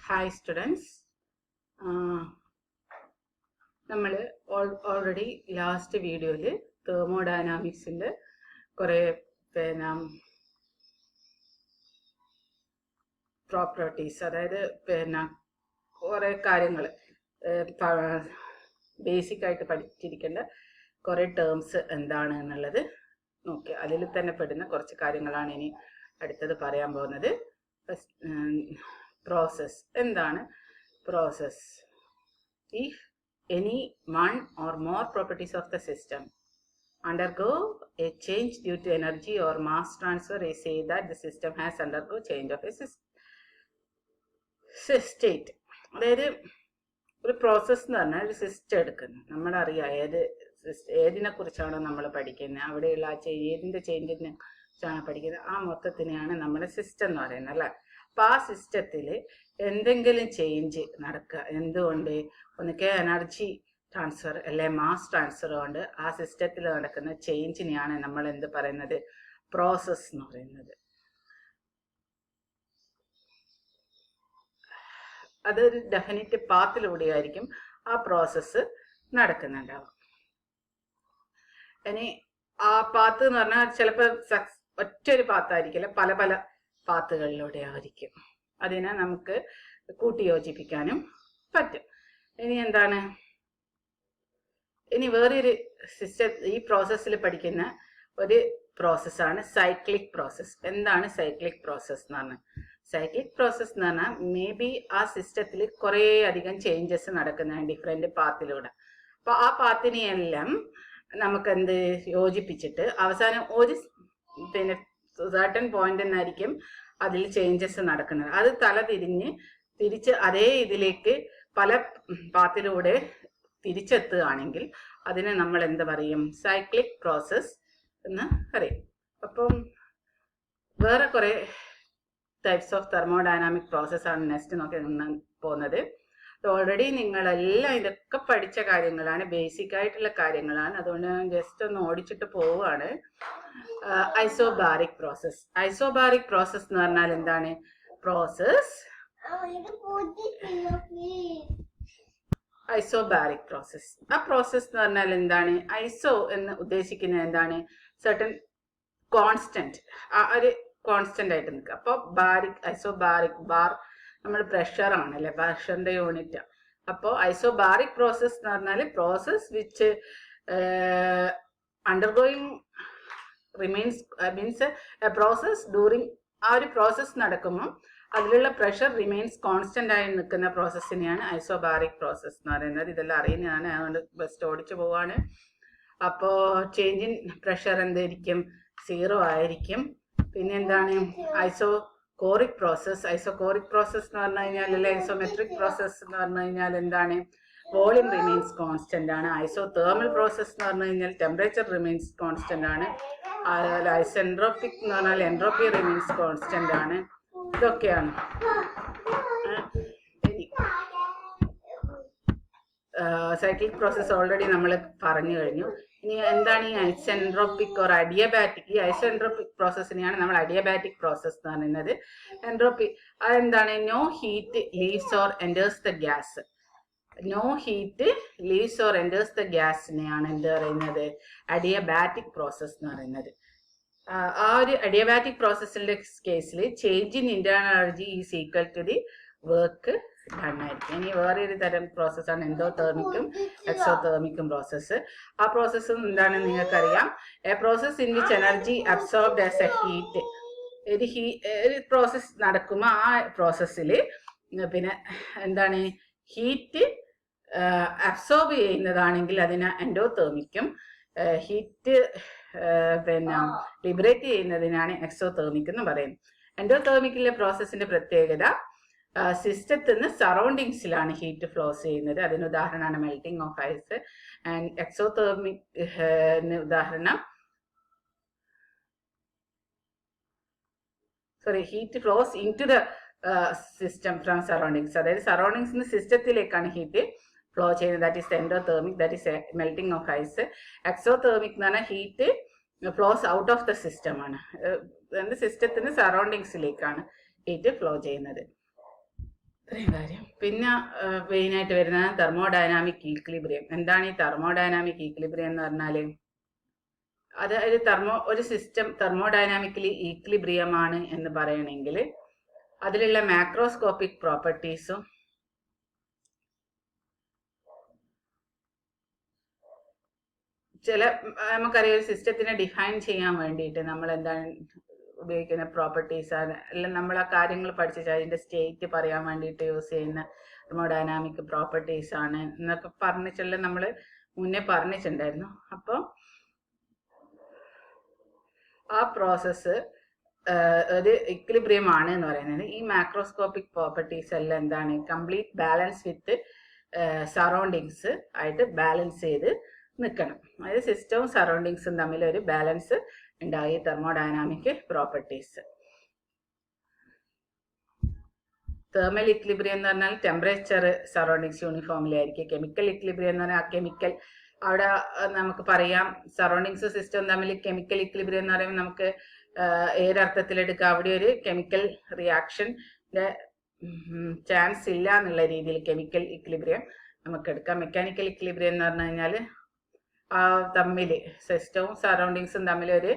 Hi students. നമ്മൾ already last വീഡിയോയിൽ തെർമോഡൈനാമിക്സിൻ്റെ കുറേ പ്രോപ്പർട്ടീസ്, അതായത് കുറേ കാര്യങ്ങൾ ബേസിക്കായിട്ട് പഠിച്ചിരിക്കേണ്ട കുറേ ടേംസ് എന്താണ് എന്നുള്ളത് നോക്കി. അതിൽ തന്നെ പെടുന്ന കുറച്ച് കാര്യങ്ങളാണ് ഇനി അടുത്തത് പറയാൻ പോകുന്നത്. പ്രോസസ് എന്താണ്? Process: if any one or more properties of the system undergo a change due to energy or mass transfer, we say that the system has undergo change of a state. അതായത് ഒരു process എന്ന് പറഞ്ഞാൽ ഒരു system എടുക്കുന്നു. നമ്മളറിയാം ഏതിനെ കുറിച്ചാണോ നമ്മൾ പഠിക്കുന്നത്, അവിടെയുള്ള ഏതിൻ്റെ ചേഞ്ചിനെ കുറിച്ചാണ് പഠിക്കുന്നത്, ആ മൊത്തത്തിനെയാണ് നമ്മുടെ സിസ്റ്റം എന്ന് പറയുന്നത്, അല്ലേ? അപ്പം ആ സിസ്റ്റത്തിൽ എന്തെങ്കിലും ചേഞ്ച് നടക്കുക, എന്തുകൊണ്ട്? ഒന്നിക്കെ എനർജി ട്രാൻസ്ഫർ അല്ലെ മാസ് ട്രാൻസ്ഫർ കൊണ്ട് ആ സിസ്റ്റത്തിൽ നടക്കുന്ന ചേഞ്ചിനെയാണ് നമ്മൾ എന്ത് പറയുന്നത്? പ്രോസസ് എന്ന് പറയുന്നത്. അതൊരു ഡെഫിനിറ്റ് പാത്തിലൂടെയായിരിക്കും ആ പ്രോസസ്സ് നടക്കുന്നുണ്ടാവും. ഇനി ആ പാത്ത് എന്ന് പറഞ്ഞാൽ ചിലപ്പോൾ ഒറ്റൊരു പാത്തായിരിക്കില്ല, പല പല പാത്തുകളിലൂടെ ആയിരിക്കും. അതിനെ നമുക്ക് കൂട്ടിയോജിപ്പിക്കാനും പറ്റും. ഇനി എന്താണ്? ഇനി വേറൊരു സിസ്റ്റം ഈ പ്രോസസ്സിൽ പഠിക്കുന്ന ഒരു പ്രോസസ്സാണ് സൈക്ലിക് പ്രോസസ്. എന്താണ് സൈക്ലിക് പ്രോസസ് എന്ന് പറഞ്ഞാൽ? സൈക്ലിക് പ്രോസസ് എന്ന് പറഞ്ഞാൽ മേ ബി ആ സിസ്റ്റത്തിൽ കുറേ അധികം ചേഞ്ചസ് നടക്കുന്നതാണ് ഡിഫറെൻറ്റ് പാത്തിലൂടെ. അപ്പോൾ ആ പാത്തിനെയെല്ലാം നമുക്ക് എന്ത് യോജിപ്പിച്ചിട്ട് അവസാനം ഒരു സർട്ടൻ പോയിന്റ് എന്നായിരിക്കും അതിൽ ചേഞ്ചസ് നടക്കുന്നത്. അത് തിരിച്ച് അതേ ഇതിലേക്ക് പല പാത്തിലൂടെ തിരിച്ചെത്തുകയാണെങ്കിൽ അതിനെ നമ്മൾ എന്ത് പറയും? സൈക്ലിക് പ്രോസസ് എന്ന് പറയും. അപ്പം വേറെ കുറേ ടൈപ്സ് ഓഫ് തെർമോഡൈനാമിക് പ്രോസസ്സാണ് നെക്സ്റ്റ് നോക്കി പോകുന്നത്. ഓൾറെഡി നിങ്ങളെല്ലാം ഇതൊക്കെ പഠിച്ച കാര്യങ്ങളാണ്, ബേസിക് ആയിട്ടുള്ള കാര്യങ്ങളാണ്. അതുകൊണ്ട് ഞാൻ ജസ്റ്റ് ഒന്ന് ഓടിച്ചിട്ട് പോവുകയാണ്. Isobaric process. ഐസോബാറിക് പ്രോസസ് എന്ന് പറഞ്ഞാൽ എന്താണ്? Isobaric process. ആ പ്രോസസ് എന്ന് പറഞ്ഞാൽ എന്താണ്? ഐസോ എന്ന് ഉദ്ദേശിക്കുന്നത് എന്താണ്? സർട്ടൻ കോൺസ്റ്റന്റ്, ഒരു കോൺസ്റ്റന്റ് ആയിട്ട് നിൽക്കുക. അപ്പോൾ ഐസോബാറിക്, ബാർ നമ്മൾ പ്രഷർ ആണല്ലേ, പ്രഷറിന്റെ യൂണിറ്റ്. അപ്പോൾ ഐസോബാറിക് പ്രോസസ് എന്ന് പറഞ്ഞാൽ process which undergoing remains means A process during, ആ ഒരു പ്രോസസ് നടക്കുമ്പോൾ അതിലുള്ള പ്രഷർ റിമെയിൻസ് കോൺസ്റ്റന്റ് ആയി നിൽക്കുന്ന പ്രോസസ്സിനെയാണ് ഐസോബാറിക് പ്രോസസ് എന്ന് പറയുന്നത്. ഇതെല്ലാം അറിയുന്നതാണ്, അതുകൊണ്ട് ബെസ്റ്റ് ഓടിച്ചു പോവാണ്. അപ്പോൾ ചേഞ്ച് ഇൻ പ്രഷർ എന്തായിരിക്കും? 0 ആയിരിക്കും. പിന്നെ എന്താണ്? Isochoric process. ഐസോകോറിക് പ്രോസസ് എന്ന് പറഞ്ഞു കഴിഞ്ഞാൽ, അല്ലെ ഐസോമെട്രിക് പ്രോസസ് എന്ന് പറഞ്ഞു കഴിഞ്ഞാൽ എന്താണ്? വോളിയം റിമെയിൻസ് കോൺസ്റ്റന്റ് ആണ്. ഐസോതേർമൽ പ്രോസസ് എന്ന് പറഞ്ഞു കഴിഞ്ഞാൽ ടെമ്പറേച്ചർ റിമെയിൻസ് കോൺസ്റ്റന്റ് ആണ്. ഐസെൻട്രോപിക് എന്ന് പറഞ്ഞാൽ എൻട്രോപ്പി റിമെയിൻസ് കോൺസ്റ്റന്റ് ആണ്. ഇതൊക്കെയാണ്. സൈക്ലിക് പ്രോസസ് ഓൾറെഡി നമ്മൾ പറഞ്ഞു കഴിഞ്ഞു. ഇനി എന്താണ് ഈ ഐസെൻട്രോപിക് ഓർ അഡിയബാറ്റിക്? ഈ ഐസെൻട്രോപിക് പ്രോസസ്സിനെയാണ് നമ്മൾ അഡിയബാറ്റിക് പ്രോസസ് എന്ന് പറയുന്നത്. എൻട്രോപ്പി അതെന്താണ്? No heat leaves or enters the gas. No heat leaves or enters the ഗ്യാസിനെയാണ് എന്ത് പറയുന്നത്? അഡിയബാറ്റിക് പ്രോസസ് എന്ന് പറയുന്നത്. ആ ഒരു അഡിയബാറ്റിക് പ്രോസസ്സിന്റെ കേസിൽ change in internal energy is equal to the work done ആയിരിക്കും. ഇനി വേറൊരു തരം പ്രോസസ്സാണ് എൻഡോതേർമിക്കും എക്സോതേർമിക്കും പ്രോസസ്സ്. ആ പ്രോസസ്സ് എന്താണെന്ന് നിങ്ങൾക്കറിയാം. A process in which energy absorbed as A heat. ഒരു പ്രോസസ് നടക്കുമ്പോൾ ആ പ്രോസസ്സിൽ പിന്നെ എന്താണ്? ഹീറ്റ് അബ്സോർബ് ചെയ്യുന്നതാണെങ്കിൽ അതിന് എൻഡോതേർമിക്കും, ഹീറ്റ് പിന്നെ ലിബറേറ്റ് ചെയ്യുന്നതിനാണ് എക്സോതേർമിക് എന്ന് പറയുന്നത്. എൻഡോതേർമിക്കിലെ പ്രോസസ്സിന്റെ പ്രത്യേകത സിസ്റ്റത്തിൽ നിന്ന് സറൗണ്ടിങ്സിലാണ് ഹീറ്റ് ഫ്ലോസ് ചെയ്യുന്നത്. അതിന് ഉദാഹരണമാണ് melting of ice. And exothermic ഉദാഹരണം heat flows into the system from surroundings. അതായത് സറൗണ്ടിങ്സിന് സിസ്റ്റത്തിലേക്കാണ് ഹീറ്റ് ഫ്ലോ ചെയ്യുന്നത്. That is endothermic, that is melting of ice. Exothermic എന്ന് പറഞ്ഞാൽ heat flows out of the system ആണ്. സിസ്റ്റത്തിന് സറൗണ്ടിങ്സിലേക്കാണ് ഹീറ്റ് ഫ്ലോ ചെയ്യുന്നത്. ഇത്രയും കാര്യം. പിന്നെ മെയിനായിട്ട് വരുന്നത് തെർമോഡൈനാമിക് ഈക്വിലിബ്രിയം. എന്താണ് ഈ തെർമോഡൈനാമിക് ഈക്വിലിബ്രിയം എന്ന് പറഞ്ഞാൽ, അതായത് ഒരു സിസ്റ്റം തെർമോഡൈനാമിക്കലി ഈക്വിലിബ്രിയം ആണ് എന്ന് പറയണമെങ്കിൽ അതിലുള്ള മാക്രോസ്കോപ്പിക് പ്രോപ്പർട്ടീസും നമുക്കറിയാം ഒരു സിസ്റ്റത്തിനെ ഡിഫൈൻ ചെയ്യാൻ വേണ്ടിയിട്ട് നമ്മൾ എന്താണ് ഉപയോഗിക്കുന്ന പ്രോപ്പർട്ടീസ് ആണ്, എല്ലാം നമ്മൾ ആ കാര്യങ്ങൾ പഠിച്ചാൽ അതിൻ്റെ സ്റ്റേറ്റ് പറയാൻ വേണ്ടിയിട്ട് യൂസ് ചെയ്യുന്ന തെർമോഡൈനാമിക് പ്രോപ്പർട്ടീസ് ആണ് എന്നൊക്കെ പറഞ്ഞിട്ടുള്ള നമ്മൾ മുന്നേ പറഞ്ഞിട്ടുണ്ടായിരുന്നു. അപ്പോൾ ആ പ്രോസസ്സ് ഒരു ഇക്വിലിബ്രിയം ആണ് എന്ന് പറയുന്നത്. ഈ മാക്രോസ്കോപ്പിക് പ്രോപ്പർട്ടീസ് എല്ലാം എന്താണ്, കംപ്ലീറ്റ് ബാലൻസ് വിത്ത് സറൗണ്ടിങ്സ് ആയിട്ട് ബാലൻസ് ചെയ്ത് നിൽക്കണം. അതായത് സിസ്റ്റവും സറൗണ്ടിങ്സും തമ്മിൽ ഒരു ബാലൻസ് ഉണ്ടായി തെർമോഡൈനാമിക് പ്രോപ്പർട്ടീസ്. തെർമൽ ഇക്വിലിബ്രിയം എന്ന് പറഞ്ഞാൽ ടെമ്പറേച്ചർ സറൗണ്ടിങ്സ് യൂണിഫോമിലായിരിക്കും. കെമിക്കൽ ഇക്വിലിബ്രിയം എന്ന് പറഞ്ഞാൽ ആ കെമിക്കൽ അവിടെ നമുക്ക് പറയാം സറൗണ്ടിങ്സും സിസ്റ്റവും തമ്മിൽ കെമിക്കൽ ഇക്വിലിബ്രിയം എന്ന് പറയുമ്പോൾ നമുക്ക് ഏതർത്ഥത്തിലെടുക്കാം, അവിടെ ഒരു കെമിക്കൽ റിയാക്ഷൻ്റെ ചാൻസ് ഇല്ല എന്നുള്ള രീതിയിൽ കെമിക്കൽ ഇക്വിലിബ്രിയം നമുക്ക് എടുക്കാം. മെക്കാനിക്കൽ ഇക്വിലിബ്രിയം എന്ന് പറഞ്ഞു കഴിഞ്ഞാൽ തമ്മിൽ സിസ്റ്റവും സറൗണ്ടിങ്സും തമ്മിൽ ഒരു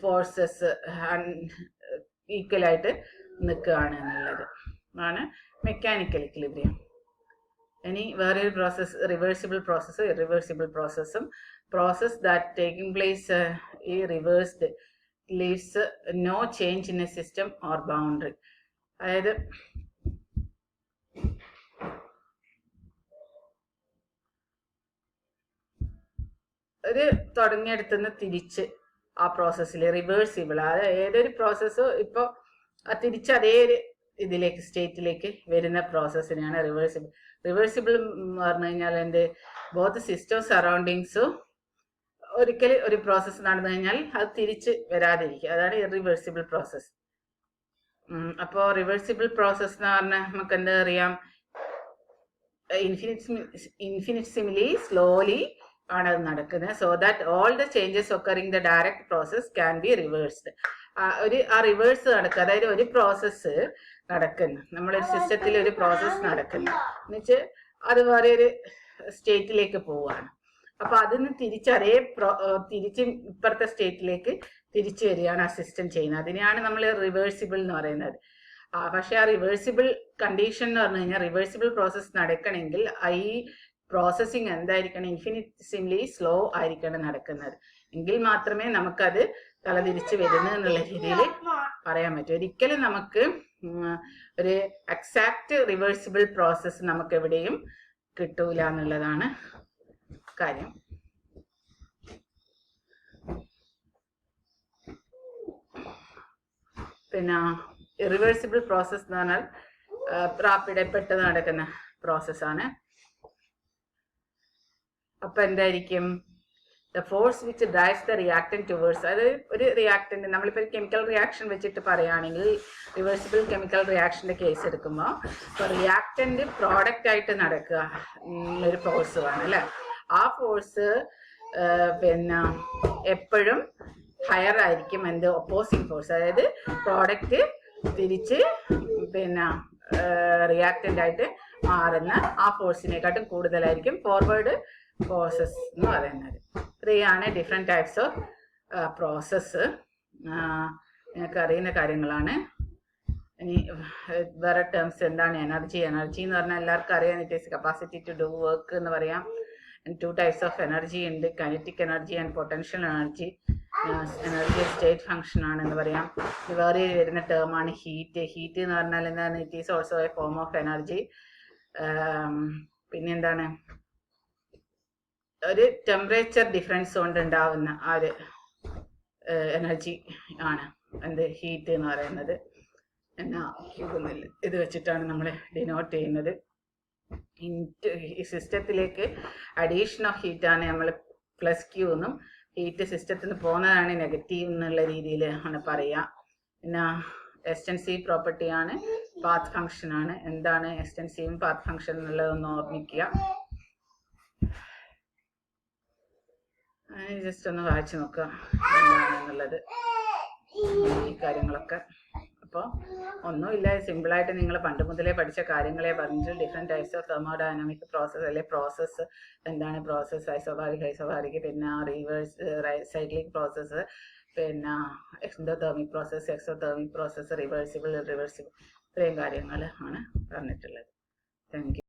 ഫോഴ്സസ് ഈക്വലായിട്ട് നിൽക്കുകയാണ് എന്നുള്ളത് ആണ് മെക്കാനിക്കൽ ഇക്വിലിബ്രിയം. ഇനി വേറൊരു പ്രോസസ്സ് റിവേഴ്സിബിൾ പ്രോസസ്സും ഇറിവേഴ്സിബിൾ പ്രോസസ്സും. പ്രോസസ് ദാറ്റ് ടേക്കിംഗ് പ്ലേസ് ഈ reversed leaves no change in a system or boundary. അതായത് ഒരു തുടങ്ങിയെടുത്തുനിന്ന് തിരിച്ച് ആ പ്രോസസ്സിൽ റിവേഴ്സിബിൾ, അതായത് ഏതൊരു പ്രോസസ്സോ ഇപ്പോൾ തിരിച്ച് അതേ ഒരു ഇതിലേക്ക് സ്റ്റേറ്റിലേക്ക് വരുന്ന പ്രോസസ്സിനെയാണ് റിവേഴ്സിബിൾ. റിവേഴ്സിബിൾ എന്ന് പറഞ്ഞു കഴിഞ്ഞാൽ എൻ്റെ ബോത്ത് സിസ്റ്റവും സറൗണ്ടിങ്സും ഒരിക്കൽ ഒരു പ്രോസസ്സ് നടന്നു കഴിഞ്ഞാൽ അത് തിരിച്ച് വരാതിരിക്കുക, അതാണ് ഇറിവേഴ്സിബിൾ പ്രോസസ്സ്. അപ്പോൾ റിവേഴ്സിബിൾ പ്രോസസ്സ് എന്ന് പറഞ്ഞാൽ നമുക്ക് എന്താ അറിയാം, ഇൻഫിനിറ്റ്സിമിലി സ്ലോലി ആണ് അത് നടക്കുന്നത്. So that all the changes occurring the direct process can be reversed. ആ റിവേഴ്സ് നടക്കുക, അതായത് ഒരു പ്രോസസ്സ് നടക്കുന്നു, നമ്മളൊരു സിസ്റ്റത്തിൽ ഒരു പ്രോസസ്സ് നടക്കുന്നു എന്നുവെച്ച് അത് വേറെ ഒരു സ്റ്റേറ്റിലേക്ക് പോവുകയാണ്. അപ്പൊ അതിന് തിരിച്ച് ഇപ്പുറത്തെ സ്റ്റേറ്റിലേക്ക് തിരിച്ചു വരികയാണ് ആ സിസ്റ്റം ചെയ്യുന്നത്. അതിനെയാണ് നമ്മൾ റിവേഴ്സിബിൾ എന്ന് പറയുന്നത്. പക്ഷെ ആ റിവേഴ്സിബിൾ കണ്ടീഷൻ എന്ന് പറഞ്ഞു കഴിഞ്ഞാൽ റിവേഴ്സിബിൾ പ്രോസസ്സ് നടക്കണമെങ്കിൽ ഈ പ്രോസസ്സിങ് എന്തായിരിക്കണം, ഇൻഫിനിറ്റ്സിമിലി സ്ലോ ആയിരിക്കണം നടക്കുന്നത്. എങ്കിൽ മാത്രമേ നമുക്കത് തലതിരിച്ച് വരുന്നു എന്നുള്ള രീതിയിൽ പറയാൻ പറ്റും. ഒരിക്കലും നമുക്ക് ഒരു എക്സാക്റ്റ് റിവേഴ്സിബിൾ പ്രോസസ്സ് നമുക്ക് എവിടെയും കിട്ടൂല എന്നുള്ളതാണ് കാര്യം. പിന്നെ ഇറിവേഴ്സിബിൾ പ്രോസസ് എന്ന് പറഞ്ഞാൽ റാപ്പിഡ് പെട്ടെന്ന് നടക്കുന്ന പ്രോസസ്സാണ്. അപ്പൊ എന്തായിരിക്കും, the force which drives the reactant towards, അതായത് ഒരു റിയാക്ടന്റ് നമ്മളിപ്പോൾ ഒരു കെമിക്കൽ റിയാക്ഷൻ വെച്ചിട്ട് പറയുകയാണെങ്കിൽ റിവേഴ്സിബിൾ കെമിക്കൽ റിയാക്ഷന്റെ കേസ് എടുക്കുമ്പോൾ ഇപ്പോൾ റിയാക്ടന്റ് പ്രോഡക്റ്റ് ആയിട്ട് നടക്കുക ഒരു ഫോഴ്സ് വേണം അല്ലേ. ആ ഫോഴ്സ് പിന്നെ എപ്പോഴും ഹയർ ആയിരിക്കും എന്ത് ഒപ്പോസിങ് ഫോഴ്സ്, അതായത് പ്രോഡക്റ്റ് തിരിച്ച് പിന്നെ റിയാക്ടന്റ് ആയിട്ട് മാറുന്ന ആ ഫോഴ്സിനെക്കാട്ടും കൂടുതലായിരിക്കും ഫോർവേഡ് പ്രോസസ് എന്ന് പറയുന്നത്. ഇത്രയാണ് ഡിഫറെൻറ്റ് ടൈപ്സ് ഓഫ് പ്രോസസ്സ്. നിങ്ങൾക്ക് അറിയുന്ന കാര്യങ്ങളാണ്. ഇനി വേറെ ടേംസ് എന്താണ് എനർജി. എനർജി എന്ന് പറഞ്ഞാൽ എല്ലാവർക്കും അറിയാം, it is capacity to do work എന്ന് പറയാം. 2 types ഓഫ് എനർജി ഉണ്ട്, kinetic energy and potential energy. Energy state function ആണെന്ന് പറയാം. വേറെ വരുന്ന ടേമാണ് ഹീറ്റ്. ഹീറ്റ് എന്ന് പറഞ്ഞാൽ എന്താണ്, it is also A form of energy. പിന്നെ എന്താണ്, ഒരു ടെമ്പറേച്ചർ ഡിഫറൻസ് കൊണ്ട് ഉണ്ടാവുന്ന ആ ഒരു എനർജി ആണ് എന്ത് ഹീറ്റ് എന്ന് പറയുന്നത്. എന്നാ ക്യൂബൊന്നുമില്ല, ഇത് വെച്ചിട്ടാണ് നമ്മൾ ഡിനോട്ട് ചെയ്യുന്നത്. ഈ സിസ്റ്റത്തിലേക്ക് അഡീഷൻ ഓഫ് ഹീറ്റാണ് നമ്മൾ പ്ലസ് ക്യൂ എന്നും, ഹീറ്റ് സിസ്റ്റത്തിൽ നിന്ന് പോകുന്നതാണ് നെഗറ്റീവ് എന്നുള്ള രീതിയിൽ ആണ് പറയുക. പിന്നെ എക്സ്റ്റൻസീവ് പ്രോപ്പർട്ടിയാണ്, പാത്ത് ഫംഗ്ഷൻ ആണ്. എന്താണ് എക്സ്റ്റൻസീവും പാത്ത് ഫംഗ്ഷൻ എന്നുള്ളതൊന്ന് ഓർമ്മിക്കുക. ജസ്റ്റ് ഒന്ന് വായിച്ചു നോക്കുക എന്താണെന്നുള്ളത് ഈ കാര്യങ്ങളൊക്കെ. ഇപ്പോൾ ഒന്നുമില്ല, സിമ്പിളായിട്ട് നിങ്ങൾ പണ്ട് മുതലേ പഠിച്ച കാര്യങ്ങളെ പറഞ്ഞിട്ട് different types of thermodynamic process അല്ലെ പ്രോസസ്സ് എന്താണ് പ്രോസസ്സ്, ഐസോബാരിക് പിന്നെ റിവേഴ്സ് സൈക്ലിക് പ്രോസസ്സ്, പിന്നെ എക്സോതെർമിക് പ്രോസസ്സ് റിവേഴ്സിബിൾ ഇറിവേഴ്സിബിൾ, ഇത്രയും കാര്യങ്ങൾ ആണ് പറഞ്ഞിട്ടുള്ളത്. Thank you.